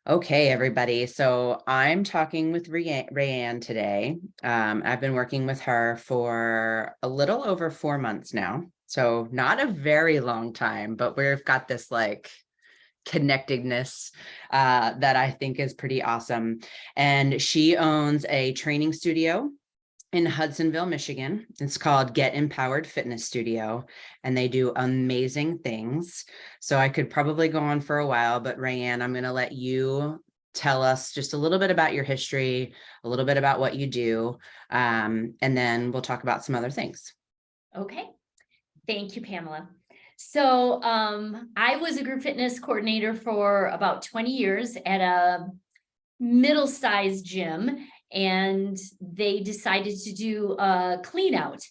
Okay, everybody. So I'm talking with Raeanne today. I've been working with her for a little over 4 months now. So not a very long time, but we've got this like connectedness that I think is pretty awesome. And she owns a training studio in Hudsonville, Michigan. It's called Get Empowered Fitness Studio, and they do amazing things. So I could probably go on for a while, but Raeanne, I'm going to let you tell us just a little bit about your history, a little bit about what you do, and then we'll talk about some other things. Okay. Thank you, Pamela. So I was a group fitness coordinator for about 20 years at a middle-sized gym, and they decided to do a clean out,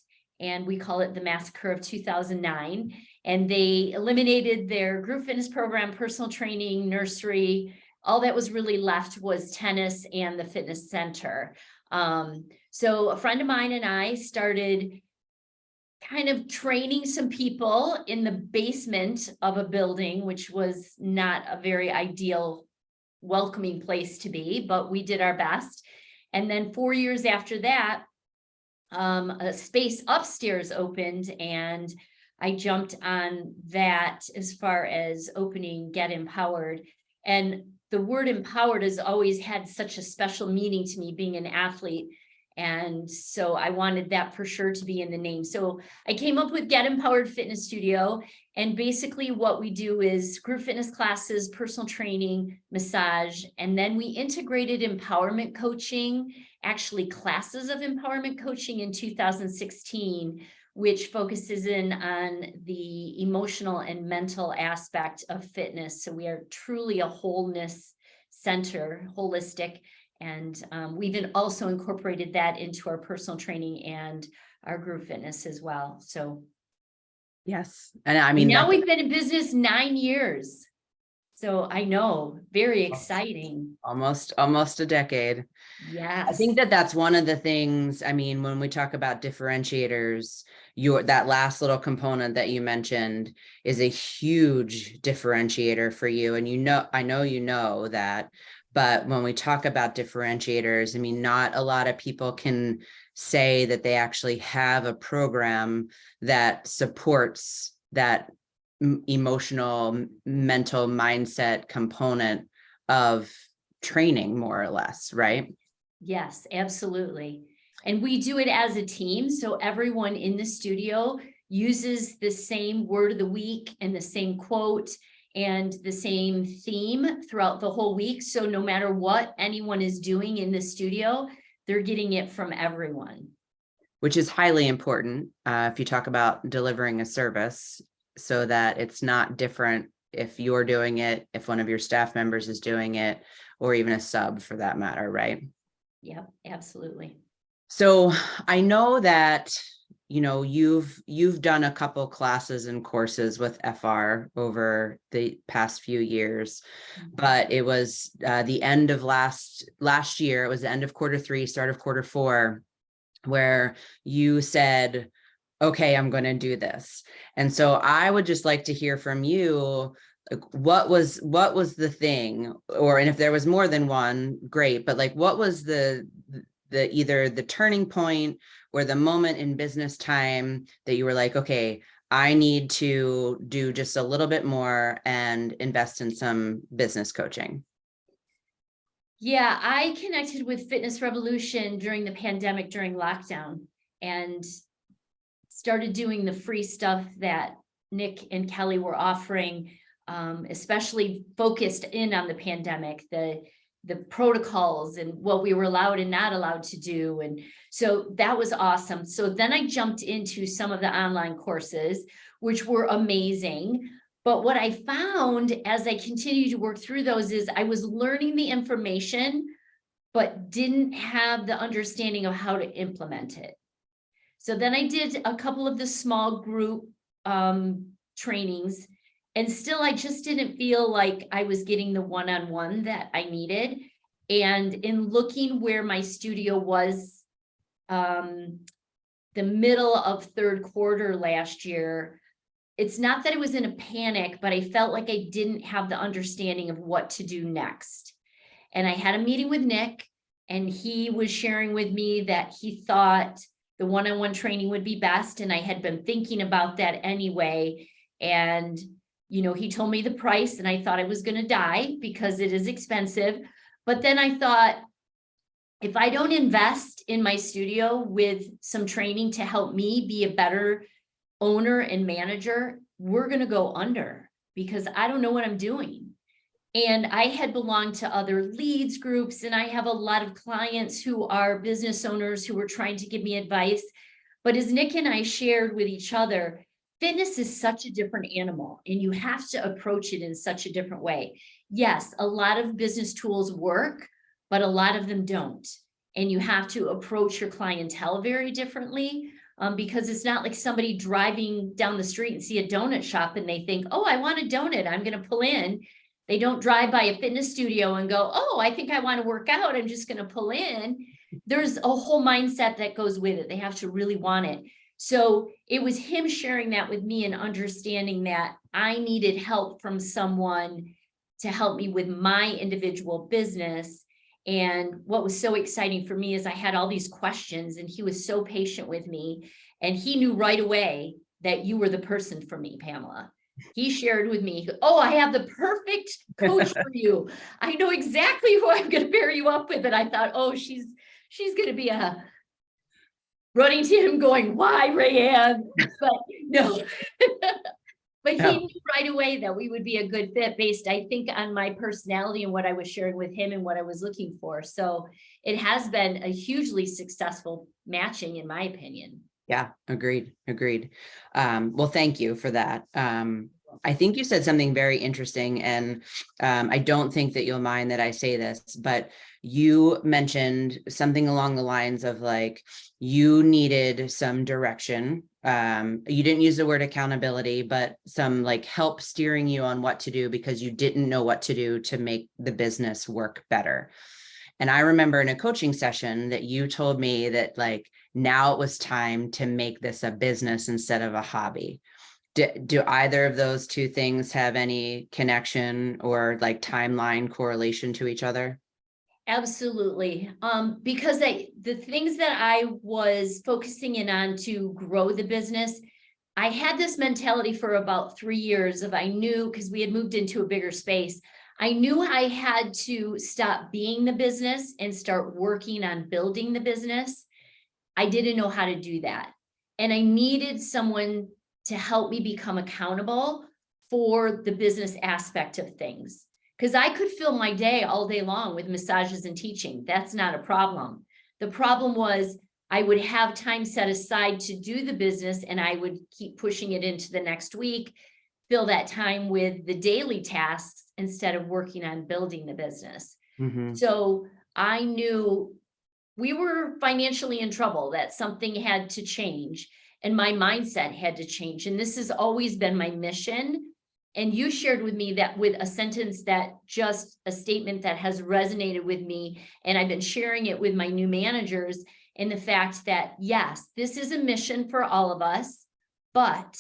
and we call it the massacre of 2009. And they eliminated their group fitness program, personal training, nursery. All that was really left was tennis and the fitness center. So a friend of mine and I started kind of training some people in the basement of a building, which was not a very ideal, welcoming place to be, but we did our best. And then 4 years after that, a space upstairs opened, and I jumped on that as far as opening Get Empowered. And the word empowered has always had such a special meaning to me, being an athlete. And so I wanted that for sure to be in the name. So I came up with Get Empowered Fitness Studio. And basically what we do is group fitness classes, personal training, massage, and then we integrated empowerment coaching, actually classes of empowerment coaching in 2016, which focuses in on the emotional and mental aspect of fitness. So we are truly a wholeness center, holistic. And we've also incorporated that into our personal training and our group fitness as well. So yes. And I mean, now we've been in business 9 years. So I know, very exciting. Almost a decade. Yes. I think that's one of the things. I mean, when we talk about differentiators, that last little component that you mentioned is a huge differentiator for you. And I know you know that, but when we talk about differentiators, I mean, not a lot of people can say that they actually have a program that supports that emotional, mental mindset component of training, more or less, right? Yes, absolutely. And we do it as a team. So everyone in the studio uses the same word of the week and the same quote and the same theme throughout the whole week. So no matter what anyone is doing in the studio, they're getting it from everyone. Which is highly important if you talk about delivering a service, so that it's not different if you're doing it, if one of your staff members is doing it, or even a sub for that matter, right? Yeah, absolutely. So I know that, you've done a couple classes and courses with FR over the past few years, but it was the end of last year. It was the end of quarter 3, start of quarter 4, where you said, okay, I'm going to do this. And so I would just like to hear from you, like, what was the thing, and if there was more than one, great, but like, what was the either the turning point or the moment in business time that you were like, okay, I need to do just a little bit more and invest in some business coaching? Yeah, I connected with Fitness Revolution during the pandemic, during lockdown, and started doing the free stuff that Nick and Kelly were offering, especially focused in on the pandemic, the protocols and what we were allowed and not allowed to do. And so that was awesome. So then I jumped into some of the online courses, which were amazing. But what I found as I continued to work through those is I was learning the information, but didn't have the understanding of how to implement it. So then I did a couple of the small group trainings, and still I just didn't feel like I was getting the one-on-one that I needed. And in looking where my studio was, the middle of third quarter last year, it's not that I was in a panic, but I felt like I didn't have the understanding of what to do next. And I had a meeting with Nick, and he was sharing with me that he thought the one-on-one training would be best. And I had been thinking about that anyway. And, he told me the price, and I thought I was going to die because it is expensive. But then I thought, if I don't invest in my studio with some training to help me be a better owner and manager, we're going to go under because I don't know what I'm doing. And I had belonged to other leads groups, and I have a lot of clients who are business owners who were trying to give me advice. But as Nick and I shared with each other, fitness is such a different animal, and you have to approach it in such a different way. Yes, a lot of business tools work, but a lot of them don't. And you have to approach your clientele very differently, because it's not like somebody driving down the street and see a donut shop and they think, oh, I want a donut, I'm going to pull in. They don't drive by a fitness studio and go, oh, I think I want to work out, I'm just going to pull in. There's a whole mindset that goes with it. They have to really want it. So it was him sharing that with me and understanding that I needed help from someone to help me with my individual business. And what was so exciting for me is I had all these questions, and he was so patient with me. And he knew right away that you were the person for me, Pamela. He shared with me, oh, I have the perfect coach for you. I know exactly who I'm going to pair you up with. And I thought, oh, she's going to be running to him going, why, Raeanne? But no. But he knew right away that we would be a good fit based, I think, on my personality and what I was sharing with him and what I was looking for. So it has been a hugely successful matching, in my opinion. Yeah, agreed. Well, thank you for that. I think you said something very interesting, and I don't think that you'll mind that I say this, but you mentioned something along the lines of like, you needed some direction. You didn't use the word accountability, but some like help steering you on what to do because you didn't know what to do to make the business work better. And I remember in a coaching session that you told me that like, now it was time to make this a business instead of a hobby. Do either of those two things have any connection or like timeline correlation to each other? Absolutely. Because the things that I was focusing in on to grow the business, I had this mentality for about 3 years of, I knew, because we had moved into a bigger space, I knew I had to stop being the business and start working on building the business. I didn't know how to do that. And I needed someone to help me become accountable for the business aspect of things. Because I could fill my day all day long with massages and teaching. That's not a problem. The problem was I would have time set aside to do the business, and I would keep pushing it into the next week, fill that time with the daily tasks instead of working on building the business. Mm-hmm. So I knew we were financially in trouble, that something had to change, and my mindset had to change. And this has always been my mission. And you shared with me that with a sentence, that just a statement that has resonated with me. And I've been sharing it with my new managers, in the fact that, yes, this is a mission for all of us, but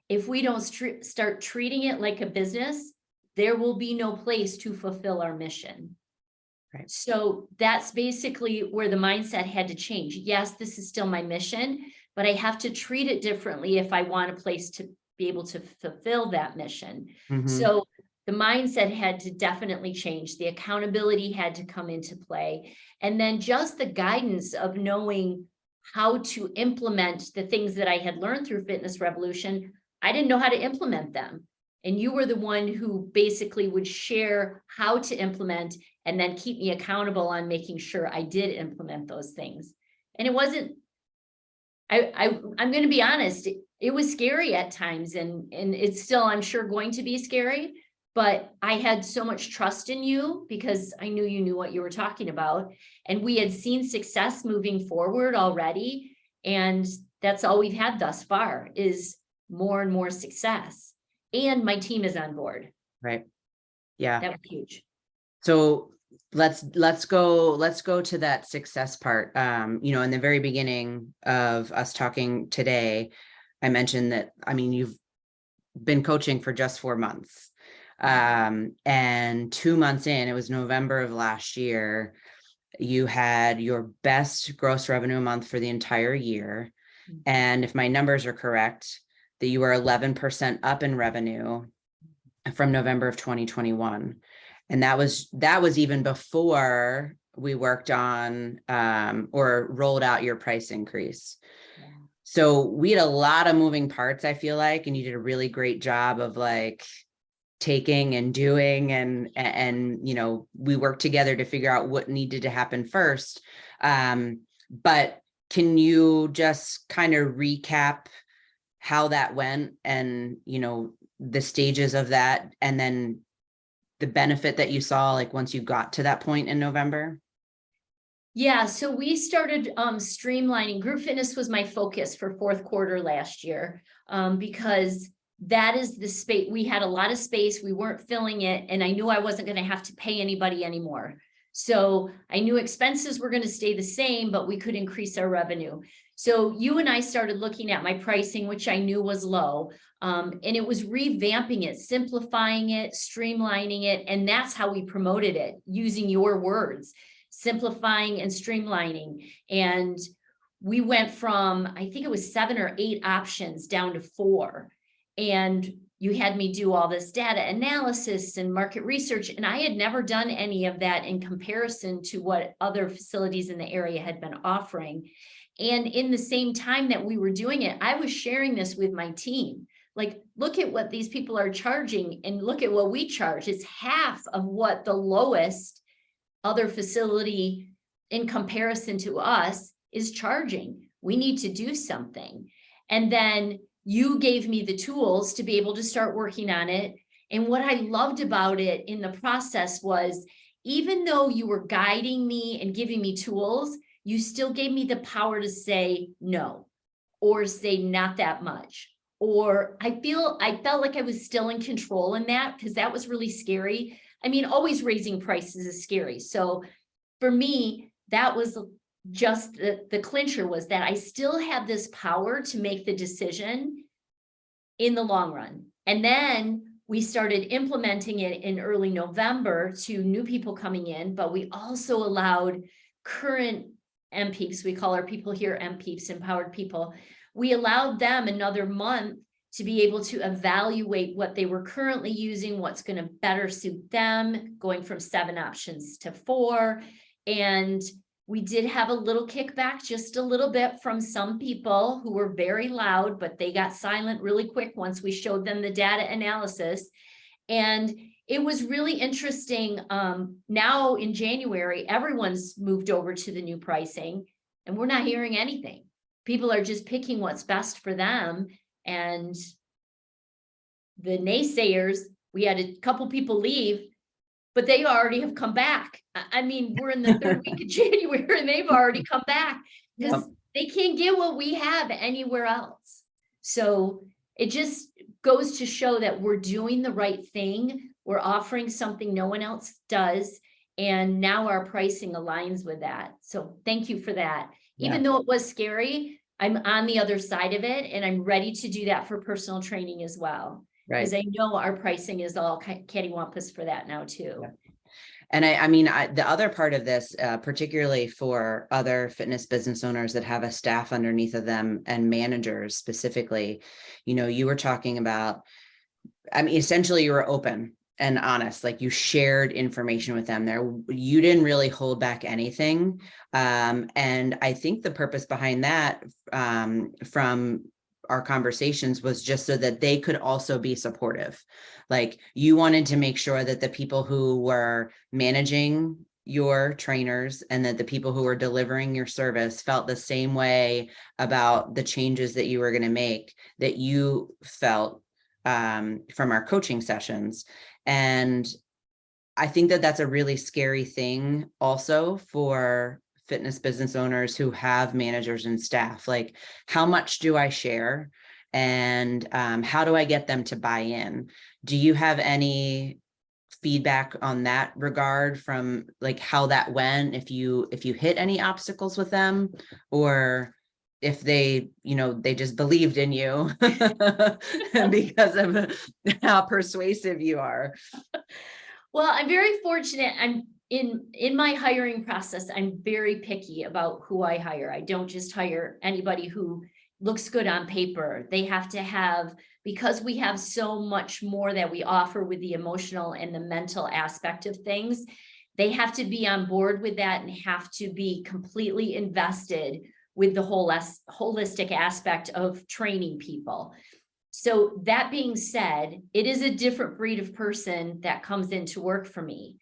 if we don't start treating it like a business, there will be no place to fulfill our mission. Right. So that's basically where the mindset had to change. Yes, this is still my mission, but I have to treat it differently if I want a place to be able to fulfill that mission. Mm-hmm. So the mindset had to definitely change. The accountability had to come into play. And then just the guidance of knowing how to implement the things that I had learned through Fitness Revolution. I didn't know how to implement them. And you were the one who basically would share how to implement and then keep me accountable on making sure I did implement those things. And it wasn't, I'm going to be honest, it was scary at times, and it's still, I'm sure, going to be scary, but I had so much trust in you because I knew you knew what you were talking about. And we had seen success moving forward already. And that's all we've had thus far, is more and more success. And my team is on board. Right. Yeah. That was huge. So let's go to that success part. In the very beginning of us talking today, I mentioned that, I mean, you've been coaching for just 4 months. And 2 months in, it was November of last year, you had your best gross revenue month for the entire year. And if my numbers are correct, that you were 11% up in revenue from November of 2021. And that was even before we worked on or rolled out your price increase. Yeah. So we had a lot of moving parts, I feel like, and you did a really great job of like taking and doing, and you know, we worked together to figure out what needed to happen first. But can you just kind of recap how that went, and you know, the stages of that, and then the benefit that you saw like once you got to that point in November? Yeah, so we started streamlining. Group fitness was my focus for fourth quarter last year, because that is the space. We had a lot of space, we weren't filling it, and I knew I wasn't going to have to pay anybody anymore. So I knew expenses were going to stay the same, but we could increase our revenue. So you and I started looking at my pricing, which I knew was low, and it was revamping it, simplifying it, streamlining it, and that's how we promoted it, using your words, simplifying and streamlining. And we went from, I think it was 7 or 8 options down to 4. And you had me do all this data analysis and market research. And I had never done any of that in comparison to what other facilities in the area had been offering. And in the same time that we were doing it, I was sharing this with my team. Like, look at what these people are charging and look at what we charge. It's half of what the lowest other facility in comparison to us is charging. We need to do something. And then you gave me the tools to be able to start working on it. And what I loved about it in the process was, even though you were guiding me and giving me tools, you still gave me the power to say no, or say not that much. Or I felt like I was still in control in that, because that was really scary. I mean, always raising prices is scary. So for me, that was just the clincher, was that I still had this power to make the decision in the long run. And then we started implementing it in early November to new people coming in, but we also allowed current MPeeps, we call our people here MPeeps, empowered people. We allowed them another month to be able to evaluate what they were currently using, what's going to better suit them, going from 7 options to 4. And we did have a little kickback, just a little bit, from some people who were very loud, but they got silent really quick once we showed them the data analysis. And it was really interesting. Now in January, everyone's moved over to the new pricing, and we're not hearing anything. People are just picking what's best for them. And the naysayers, we had a couple people leave, but they already have come back. I mean, we're in the 3rd week of January and they've already come back, because they can't get what we have anywhere else. So it just goes to show that we're doing the right thing. We're offering something no one else does. And now our pricing aligns with that. So thank you for that. Yeah. Even though it was scary, I'm on the other side of it, and I'm ready to do that for personal training as well. Right. Because I know our pricing is all cattywampus for that now too. Yeah. And I mean, the other part of this, particularly for other fitness business owners that have a staff underneath of them and managers specifically, you know, you were talking about, I mean, essentially you were open and honest, like you shared information with them there. You didn't really hold back anything. And I think the purpose behind that, from our conversations, was just so that they could also be supportive. Like, you wanted to make sure that the people who were managing your trainers and that the people who were delivering your service felt the same way about the changes that you were going to make that you felt from our coaching sessions. And I think that that's a really scary thing also for fitness business owners who have managers and staff. Like, how much do I share? And how do I get them to buy in? Do you have any feedback on that regard, from like how that went, if you hit any obstacles with them, or if they, they just believed in you because of how persuasive you are. Well, I'm very fortunate. I'm in my hiring process, I'm very picky about who I hire. I don't just hire anybody who looks good on paper. They have to have, because we have so much more that we offer with the emotional and the mental aspect of things, they have to be on board with that and have to be completely invested with the whole holistic aspect of training people. So that being said, it is a different breed of person that comes into work for me.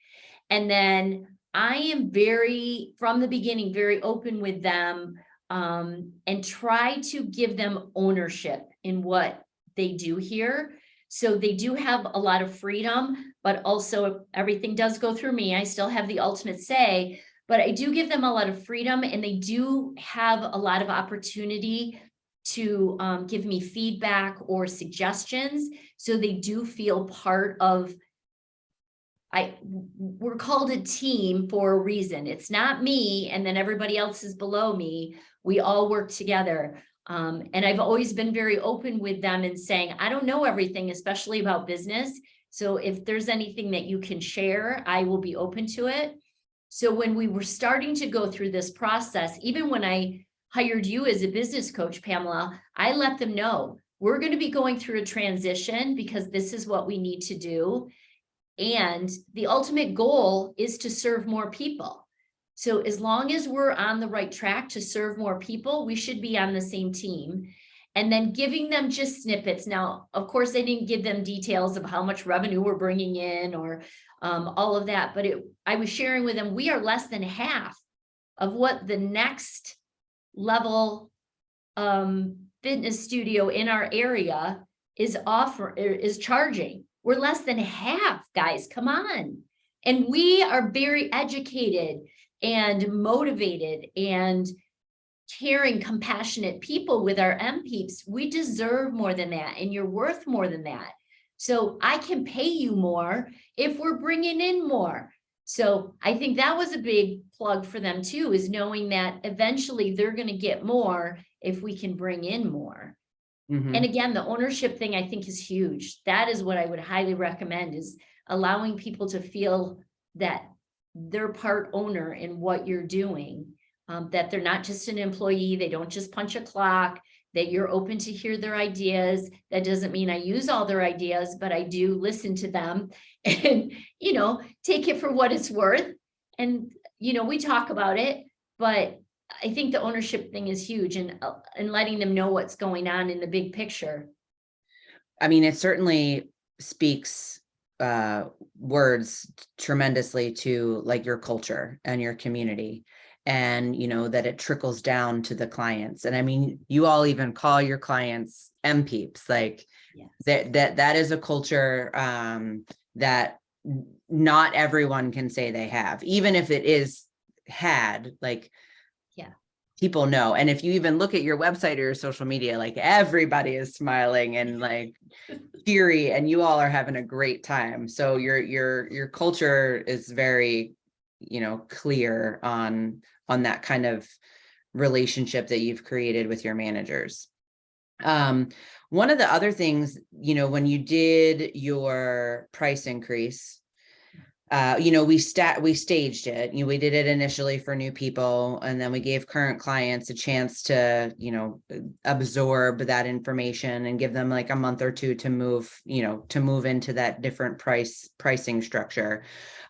And then I am very, from the beginning, very open with them, and try to give them ownership in what they do here. So they do have a lot of freedom, but also everything does go through me. I still have the ultimate say, but I do give them a lot of freedom, and they do have a lot of opportunity to give me feedback or suggestions. So they do feel part of, we're called a team for a reason. It's not me and then everybody else is below me. We all work together. And I've always been very open with them and saying, I don't know everything, especially about business. So if there's anything that you can share, I will be open to it. So when we were starting to go through this process, even when I hired you as a business coach, Pamela, I let them know we're going to be going through a transition because this is what we need to do. And the ultimate goal is to serve more people. So as long as we're on the right track to serve more people, we should be on the same team. And then giving them just snippets. Now, of course, I didn't give them details of how much revenue we're bringing in or all of that, but I was sharing with them, we are less than half of what the next level fitness studio in our area is charging. We're less than half, guys, come on. And we are very educated and motivated and caring, compassionate people with our MPeeps. We deserve more than that, and you're worth more than that. So I can pay you more if we're bringing in more. So I think that was a big plug for them too, is knowing that eventually they're going to get more if we can bring in more. Mm-hmm. And again, the ownership thing I think is huge. That is what I would highly recommend, is allowing people to feel that they're part owner in what you're doing, that they're not just an employee. They don't just punch a clock, that you're open to hear their ideas. That doesn't mean I use all their ideas, but I do listen to them and, take it for what it's worth. And, we talk about it, but I think the ownership thing is huge, and letting them know what's going on in the big picture. I mean, it certainly speaks words tremendously to like your culture and your community, and that it trickles down to the clients. And I mean, you all even call your clients MPeeps, like yes. that is a culture that not everyone can say they have, even if it is had, like, people know. And if you even look at your website or your social media, like everybody is smiling and like cheery, and you all are having a great time. So your culture is very, clear on that kind of relationship that you've created with your managers. One of the other things, when you did your price increase, we staged it. We did it initially for new people, and then we gave current clients a chance to, absorb that information and give them like a month or two to move into that different pricing structure.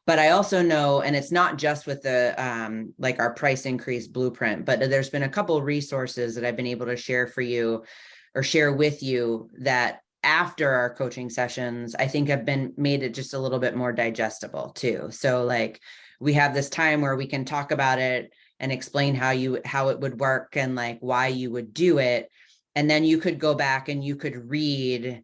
But I also know, and it's not just with the like our price increase blueprint, but there's been a couple of resources that I've been able to share for you or share with you that after our coaching sessions, I think have been made it just a little bit more digestible too. So like we have this time where we can talk about it and explain how it would work and like why you would do it. And then you could go back and you could read,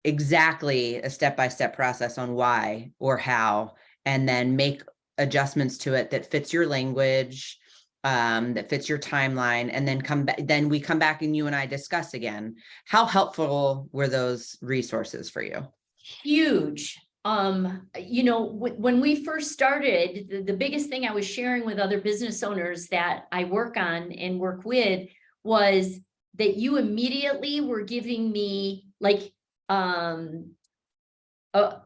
exactly a step-by-step process on why or how, and then make adjustments to it that fits your language, that fits your timeline, and then we come back and you and I discuss again. How helpful were those resources for you? Huge. you know, when we first started, the biggest thing I was sharing with other business owners that I work on and work with was that you immediately were giving me like, a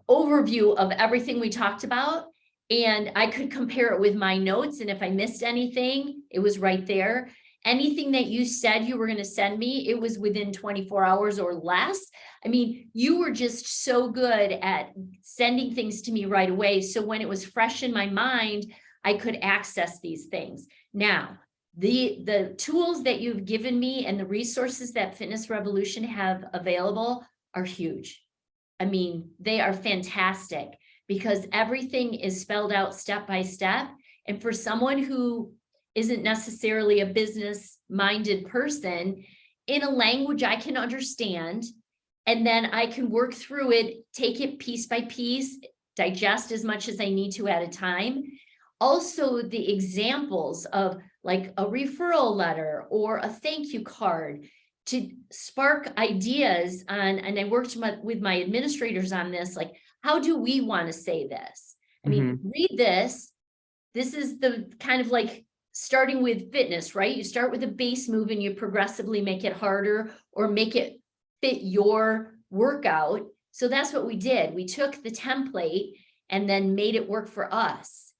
overview of everything we talked about. And I could compare it with my notes. And if I missed anything, it was right there. Anything that you said you were going to send me, it was within 24 hours or less. I mean, you were just so good at sending things to me right away. So when it was fresh in my mind, I could access these things. Now, the tools that you've given me and the resources that Fitness Revolution have available are huge. I mean, they are fantastic because everything is spelled out step by step. And for someone who isn't necessarily a business-minded person, in a language I can understand, and then I can work through it, take it piece by piece, digest as much as I need to at a time. Also, the examples of like a referral letter or a thank you card to spark ideas on, and I worked with my administrators on this, like, how do we want to say this? I mean, read this. This is the kind of like starting with fitness, right? You start with a base move and you progressively make it harder or make it fit your workout. So that's what we did. We took the template and then made it work for us.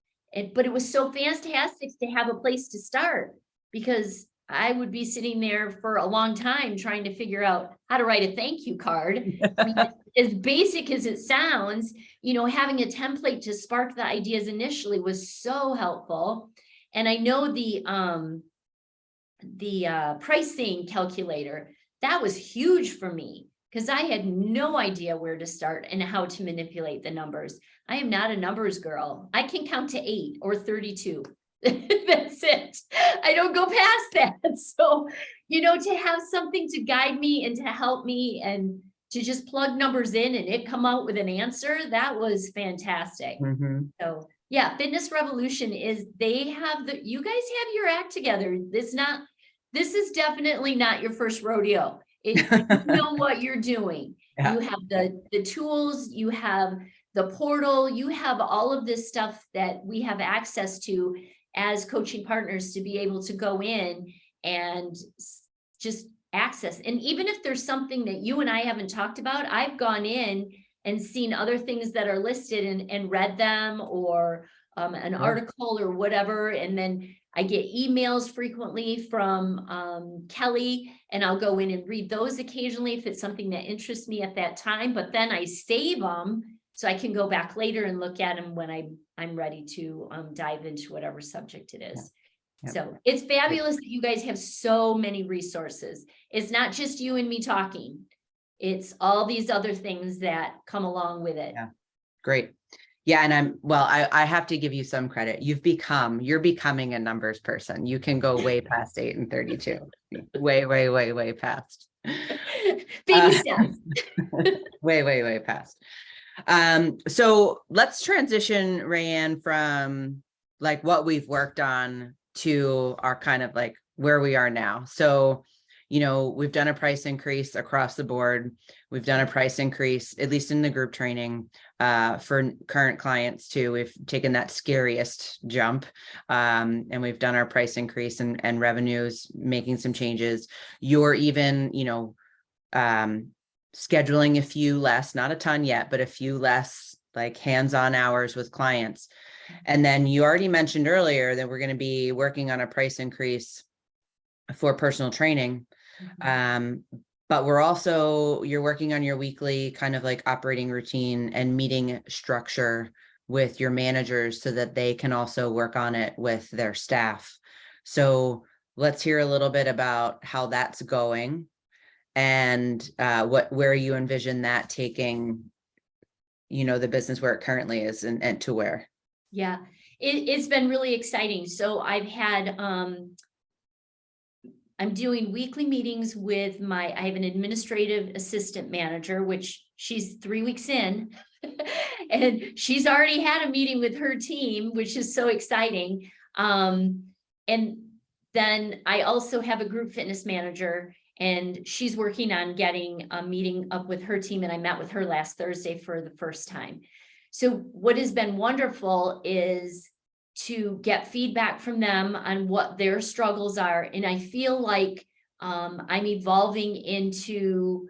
But it was so fantastic to have a place to start because I would be sitting there for a long time trying to figure out how to write a thank you card. I mean, as basic as it sounds, you know, having a template to spark the ideas initially was so helpful. And I know the pricing calculator, that was huge for me because I had no idea where to start and how to manipulate the numbers. I am not a numbers girl. I can count to 8 or 32. That's it. I don't go past that. So, you know, to have something to guide me and to help me and to just plug numbers in and it come out with an answer, that was fantastic. So yeah, Fitness Revolution is, they have you guys have your act together. This is definitely not your first rodeo. You know what you're doing. Yeah. You have the tools, you have the portal, you have all of this stuff that we have access to as coaching partners to be able to go in and just access. And even if there's something that you and I haven't talked about, I've gone in and seen other things that are listed and read them or an article or whatever. And then I get emails frequently from Kelly, and I'll go in and read those occasionally if it's something that interests me at that time, but then I save them so I can go back later and look at them when I'm ready to dive into whatever subject it is. Yep. So it's fabulous that you guys have so many resources. It's not just you and me talking. It's all these other things that come along with it. Yeah, great. Yeah, and I have to give you some credit. You're becoming a numbers person. You can go way past 8 and 32. way past. Baby steps. way past. So let's transition, Raeanne, from like what we've worked on to our kind of like where we are now. So, you know, we've done a price increase across the board. We've done a price increase, at least in the group training, for current clients too. We've taken that scariest jump, and we've done our price increase and revenues, making some changes. You're even, you know, scheduling a few less, not a ton yet, but a few less like hands-on hours with clients. And then you already mentioned earlier that we're going to be working on a price increase for personal training. But you're working on your weekly kind of like operating routine and meeting structure with your managers so that they can also work on it with their staff. So let's hear a little bit about how that's going and where you envision that taking, you know, the business where it currently is and to where. Yeah, it's been really exciting. So I've had, I'm doing weekly meetings with I have an administrative assistant manager, which she's 3 weeks in, and she's already had a meeting with her team, which is so exciting. And then I also have a group fitness manager, And she's working on getting a meeting up with her team, and I met with her last Thursday for the first time. So what has been wonderful is to get feedback from them on what their struggles are. And I feel like I'm evolving into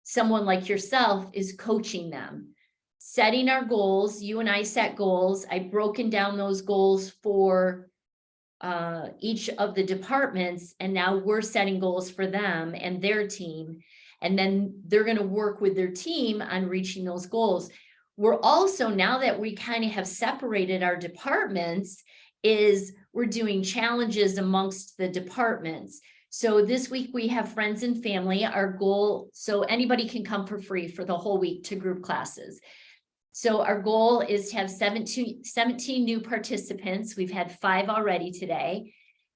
someone like yourself is coaching them, setting our goals. You and I set goals. I've broken down those goals for each of the departments, and now we're setting goals for them and their team. And then they're going to work with their team on reaching those goals. We're also, now that we kind of have separated our departments, is we're doing challenges amongst the departments. So this week we have friends and family. Our goal, so anybody can come for free for the whole week to group classes. So our goal is to have 17 new participants. We've had 5 already today.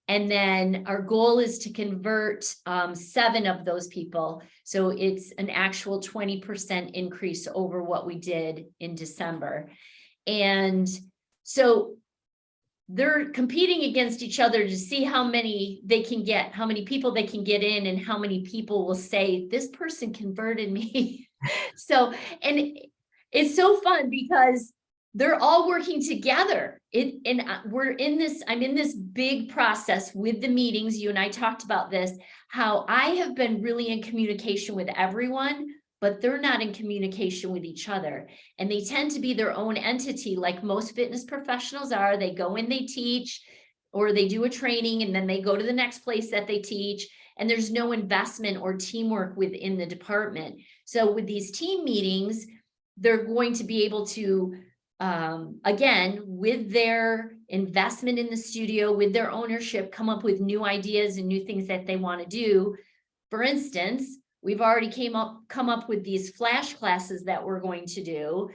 And then our goal is to convert 7 of those people. So it's an actual 20% increase over what we did in December. And so they're competing against each other to see how many they can get, how many people they can get in, and how many people will say, this person converted me. So, and it's so fun because they're all working together. I'm in this big process with the meetings. You and I talked about this, how I have been really in communication with everyone, but they're not in communication with each other. And they tend to be their own entity, like most fitness professionals are. They go in, they teach, or they do a training, and then they go to the next place that they teach. And there's no investment or teamwork within the department. So with these team meetings, they're going to be able to, again, with their investment in the studio, with their ownership, come up with new ideas and new things that they want to do. For instance, we've already come up with these flash classes that we're going to do.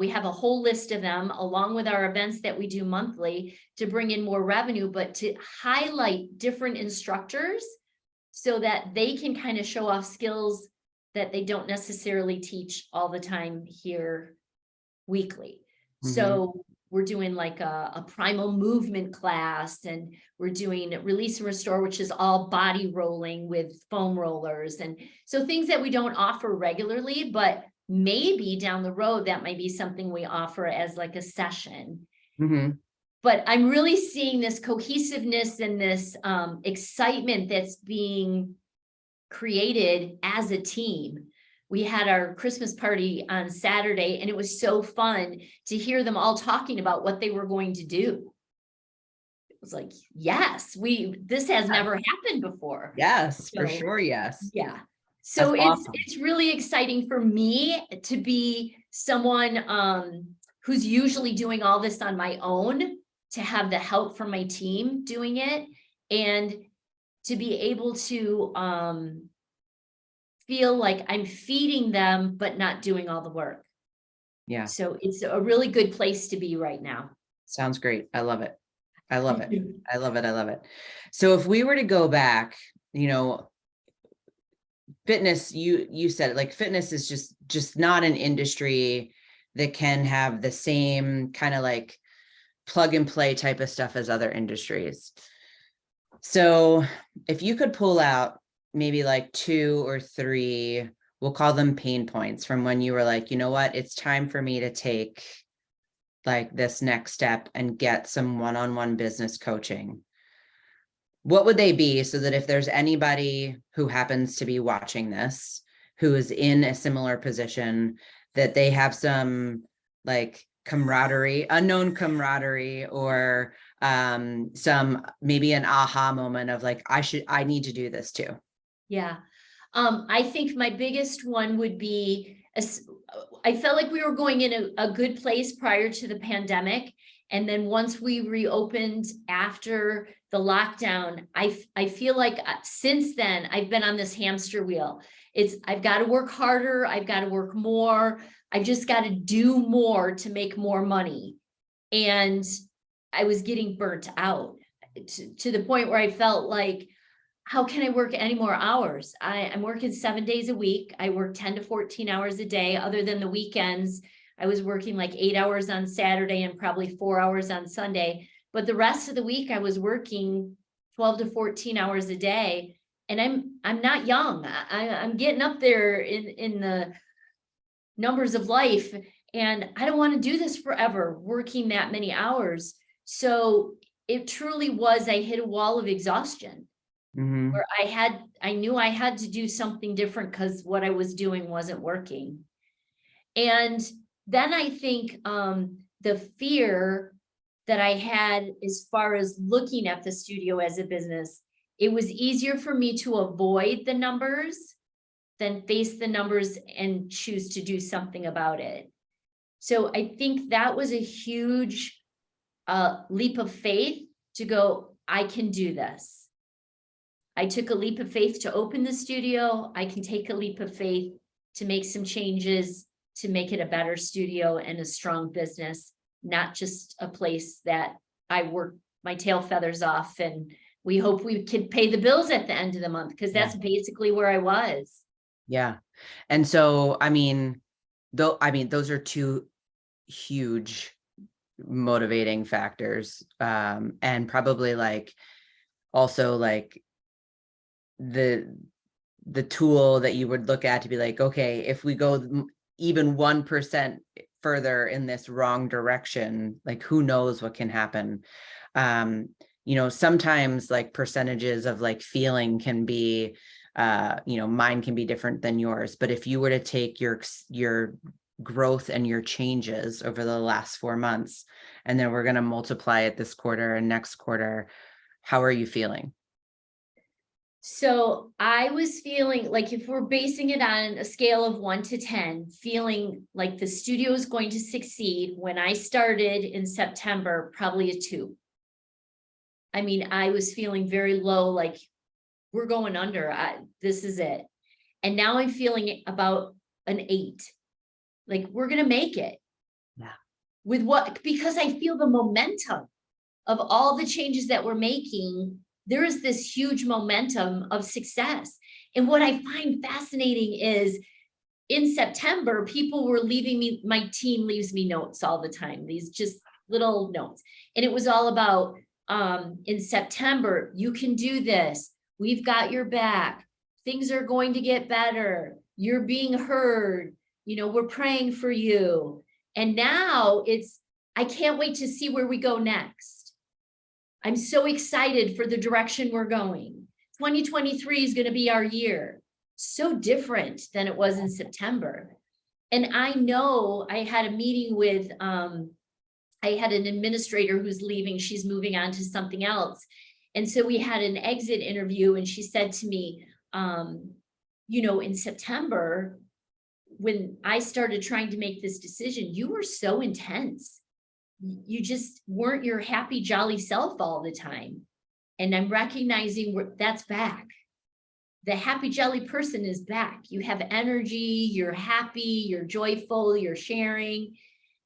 We have a whole list of them, along with our events that we do monthly, to bring in more revenue, but to highlight different instructors so that they can kind of show off skills that they don't necessarily teach all the time here weekly. So we're doing like a primal movement class, and we're doing release and restore, which is all body rolling with foam rollers. And so things that we don't offer regularly, but maybe down the road, that might be something we offer as like a session. But I'm really seeing this cohesiveness and this excitement that's being created as a team. We had our Christmas party on Saturday, and it was so fun to hear them all talking about what they were going to do. It was like, yes, this has never happened before. Yes, for sure. Yes. Yeah. So That's awesome. it's really exciting for me to be someone who's usually doing all this on my own, to have the help from my team doing it, and to be able to feel like I'm feeding them, but not doing all the work. Yeah. So it's a really good place to be right now. Sounds great. I love it. I love it. I love it. I love it. So if we were to go back, fitness, you said it, like fitness is just not an industry that can have the same kind of like plug and play type of stuff as other industries. So if you could pull out maybe like 2 or 3, we'll call them pain points from when you were like, you know what, it's time for me to take like this next step and get some one-on-one business coaching. What would they be, so that if there's anybody who happens to be watching this, who is in a similar position, that they have some like camaraderie, unknown camaraderie, or some, maybe an aha moment of like, I need to do this too. Yeah. I think my biggest one would be, I felt like we were going in a good place prior to the pandemic. And then once we reopened after the lockdown, I feel like since then I've been on this hamster wheel. I've got to work harder. I've got to work more. I've just got to do more to make more money. And I was getting burnt out to the point where I felt like, how can I work any more hours? I'm working 7 days a week. I work 10 to 14 hours a day. Other than the weekends, I was working like 8 hours on Saturday and probably 4 hours on Sunday. But the rest of the week, I was working 12 to 14 hours a day. and I'm not young. I'm getting up there in the numbers of life, and I don't want to do this forever, working that many hours. So it truly was, I hit a wall of exhaustion Mm-hmm. where I knew I had to do something different because what I was doing wasn't working. And then I think the fear that I had as far as looking at the studio as a business, it was easier for me to avoid the numbers than face the numbers and choose to do something about it. So I think that was a huge leap of faith to go, I can do this. I took a leap of faith to open the studio. I can take a leap of faith to make some changes to make it a better studio and a strong business, not just a place that I work my tail feathers off and we hope we can pay the bills at the end of the month, because that's basically where I was. Yeah. And so, I mean, those are two huge motivating factors. And probably like also like the tool that you would look at to be like, okay, if we go even 1% further in this wrong direction, like who knows what can happen. Sometimes like percentages of like feeling can be, mine can be different than yours. But if you were to take your growth and your changes over the last 4 months, and then we're going to multiply it this quarter and next quarter, how are you feeling? So I was feeling like, if we're basing it on a scale of 1 to 10, feeling like the studio is going to succeed when I started in September, probably a 2. I mean, I was feeling very low, like we're going under. This is it. And now I'm feeling about an 8. Like we're going to make it. Yeah. With what? Because I feel the momentum of all the changes that we're making. There is this huge momentum of success. And what I find fascinating is in September, people were leaving me, my team leaves me notes all the time, these just little notes. And it was all about, in September, you can do this. We've got your back. Things are going to get better. You're being heard. We're praying for you. And now I can't wait to see where we go next. I'm so excited for the direction we're going. 2023 is going to be our year. So different than it was in September. And I know I had a meeting with, I had an administrator who's leaving. She's moving on to something else. And so we had an exit interview, and she said to me, in September, when I started trying to make this decision, you were so intense. You just weren't your happy, jolly self all the time. And I'm recognizing that's back. The happy, jolly person is back. You have energy, you're happy, you're joyful, you're sharing.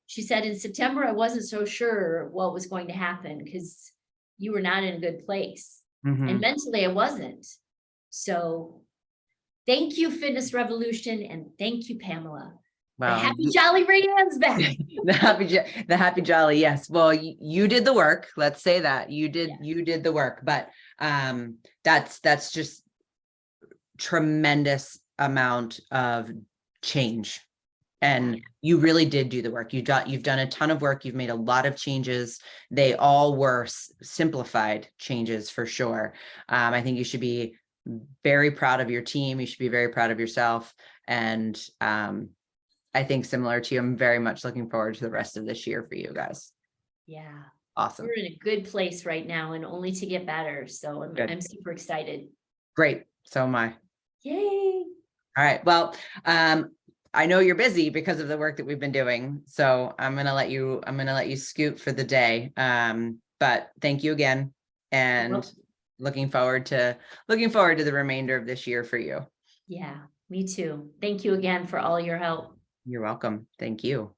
She said, in September, I wasn't so sure what was going to happen because you were not in a good place. Mm-hmm. And mentally, I wasn't. So thank you, Fitness Revolution, and thank you, Pamela. Wow. The happy, jolly Raeanne's back. the happy jolly. Yes. Well, you did the work. Let's say that you did the work, but that's just tremendous amount of change. And you really did do the work. You've done a ton of work. You've made a lot of changes. They all were simplified changes for sure. I think you should be very proud of your team. You should be very proud of yourself. And I think similar to you, I'm very much looking forward to the rest of this year for you guys. Yeah. Awesome. We're in a good place right now and only to get better. So I'm super excited. Great. So am I. Yay. All right. Well, I know you're busy because of the work that we've been doing. So I'm going to let you scoot for the day. But thank you again. And looking forward to the remainder of this year for you. Yeah, me too. Thank you again for all your help. You're welcome. Thank you.